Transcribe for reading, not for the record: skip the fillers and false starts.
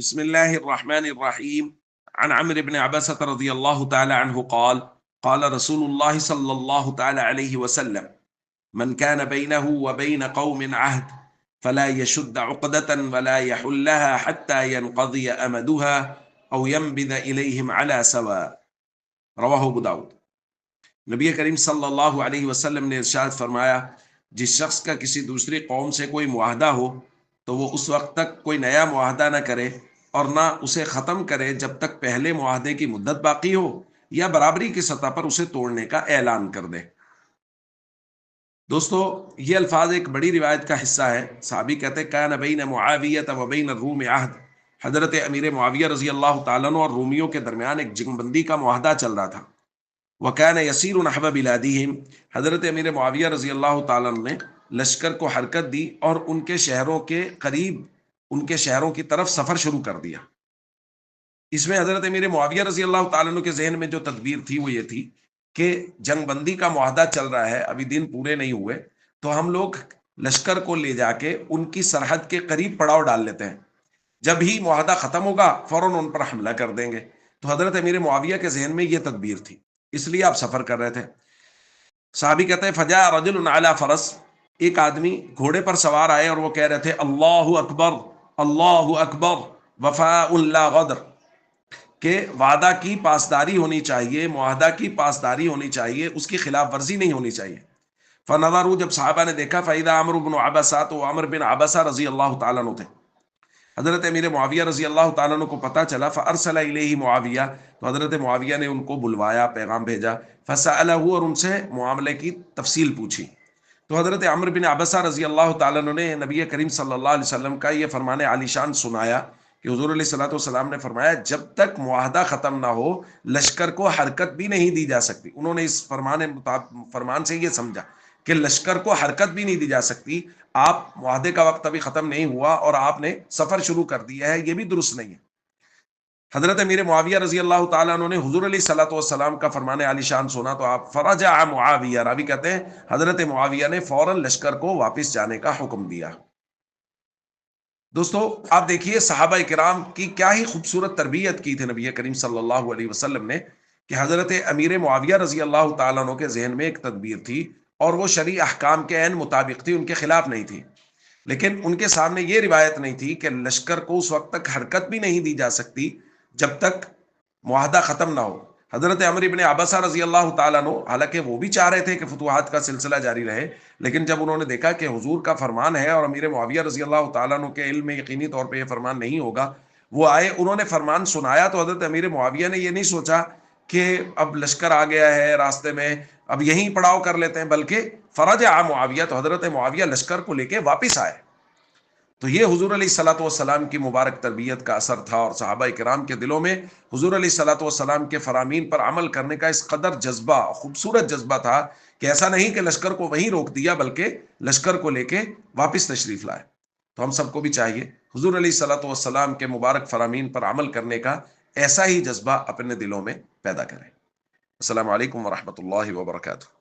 بسم الله الرحمن الرحيم. عن عمرو بن عبسة رضي الله تعالى عنه قال قال رسول الله صلى الله تعالى عليه وسلم: من كان بينه وبين قوم عهد فلا يشد عقدة ولا يحلها حتى ينقضي أمدها أو ينبذ إليهم على سواء. رواہ ابو داؤد۔ نبی کریم صلی اللہ علیہ وسلم نے ارشاد فرمایا، جس شخص کا کسی دوسری قوم سے کوئی معاہدہ ہو تو وہ اس وقت تک کوئی نیا معاہدہ نہ کرے اور نہ اسے ختم کرے جب تک پہلے معاہدے کی مدت باقی ہو یا برابری کی سطح پر اسے توڑنے کا اعلان کر دے۔ دوستو، یہ الفاظ ایک بڑی روایت کا حصہ ہے۔ صحابی کہتے کان بین معاویہ و بین الروم عہد، حضرت امیر معاویہ رضی اللہ تعالیٰ عنہ اور رومیوں کے درمیان ایک جنگ بندی کا معاہدہ چل رہا تھا۔ وکان یسیر نحو بلادہم، حضرت امیر معاویہ رضی اللہ تعالیٰ عنہ نے لشکر کو حرکت دی اور ان کے شہروں کے قریب ان کے شہروں کی طرف سفر شروع کر دیا۔ اس میں حضرت امیر معاویہ رضی اللہ تعالیٰ عنہ کے ذہن میں جو تدبیر تھی وہ یہ تھی کہ جنگ بندی کا معاہدہ چل رہا ہے، ابھی دن پورے نہیں ہوئے، تو ہم لوگ لشکر کو لے جا کے ان کی سرحد کے قریب پڑاؤ ڈال لیتے ہیں، جب ہی معاہدہ ختم ہوگا فوراً ان پر حملہ کر دیں گے۔ تو حضرت امیر معاویہ کے ذہن میں یہ تدبیر تھی، اس لیے آپ سفر کر رہے تھے۔ صحابی کہتے ہیں فجاء رجل علی فرس، ایک آدمی گھوڑے پر سوار آئے اور وہ کہہ رہے تھے اللہ اکبر اللہ اکبر وفاء لا غدر، کہ وعدہ کی پاسداری ہونی چاہیے، معاہدہ کی پاسداری ہونی چاہیے، اس کی خلاف ورزی نہیں ہونی چاہیے۔ فنظروا، جب صحابہ نے دیکھا، فاذا عمرو بن عبسہ، تو عمرو بن عبسہ رضی اللہ تعالیٰ عنہ تھے۔ حضرت امیر معاویہ رضی اللہ تعالیٰ عنہ کو پتہ چلا، فارسل الیہ معاویہ، تو حضرت معاویہ نے ان کو بلوایا، پیغام بھیجا، فسألہ، اور ان سے معاملے کی تفصیل پوچھی۔ تو حضرت عمرو بن عبسہ رضی اللہ تعالیٰ عنہ نے نبی کریم صلی اللہ علیہ وسلم کا یہ فرمان عالی شان سنایا کہ حضور علیہ الصلوۃ والسلام نے فرمایا جب تک معاہدہ ختم نہ ہو لشکر کو حرکت بھی نہیں دی جا سکتی۔ انہوں نے اس فرمان سے یہ سمجھا کہ لشکر کو حرکت بھی نہیں دی جا سکتی، آپ معاہدے کا وقت ابھی ختم نہیں ہوا اور آپ نے سفر شروع کر دیا ہے، یہ بھی درست نہیں ہے۔ حضرت امیر معاویہ رضی اللہ تعالیٰ عنہ نے حضور علیہ الصلوۃ والسلام کا فرمان عالی شان سنا تو آپ فرجع معاویہ، راوی کہتے ہیں حضرت معاویہ نے فوراً لشکر کو واپس جانے کا حکم دیا۔ دوستو، آپ دیکھیے صحابہ کرام کی کیا ہی خوبصورت تربیت کی تھی نبی کریم صلی اللہ علیہ وسلم نے، کہ حضرت امیر معاویہ رضی اللہ تعالیٰ عنہ کے ذہن میں ایک تدبیر تھی اور وہ شرعی احکام کے عین مطابق تھی، ان کے خلاف نہیں تھی، لیکن ان کے سامنے یہ روایت نہیں تھی کہ لشکر کو اس وقت تک حرکت بھی نہیں دی جا سکتی جب تک معاہدہ ختم نہ ہو۔ حضرت عمرو بن عبسہ رضی اللہ تعالیٰ عنہ حالانکہ وہ بھی چاہ رہے تھے کہ فتوحات کا سلسلہ جاری رہے، لیکن جب انہوں نے دیکھا کہ حضور کا فرمان ہے اور امیر معاویہ رضی اللہ تعالیٰ عنہ کے علم میں یقینی طور پہ یہ فرمان نہیں ہوگا، وہ آئے، انہوں نے فرمان سنایا، تو حضرت امیر معاویہ نے یہ نہیں سوچا کہ اب لشکر آ گیا ہے راستے میں، اب یہیں پڑاؤ کر لیتے ہیں، بلکہ فرجع معاویہ، تو حضرت معاویہ لشکر کو لے کے واپس آئے۔ تو یہ حضور علیہ الصلوۃ والسلام کی مبارک تربیت کا اثر تھا، اور صحابہ کرام کے دلوں میں حضور علیہ الصلوۃ والسلام کے فرامین پر عمل کرنے کا اس قدر جذبہ، خوبصورت جذبہ تھا کہ ایسا نہیں کہ لشکر کو وہیں روک دیا بلکہ لشکر کو لے کے واپس تشریف لائے۔ تو ہم سب کو بھی چاہیے حضور علیہ الصلوۃ والسلام کے مبارک فرامین پر عمل کرنے کا ایسا ہی جذبہ اپنے دلوں میں پیدا کریں۔ السلام علیکم ورحمۃ اللہ وبرکاتہ۔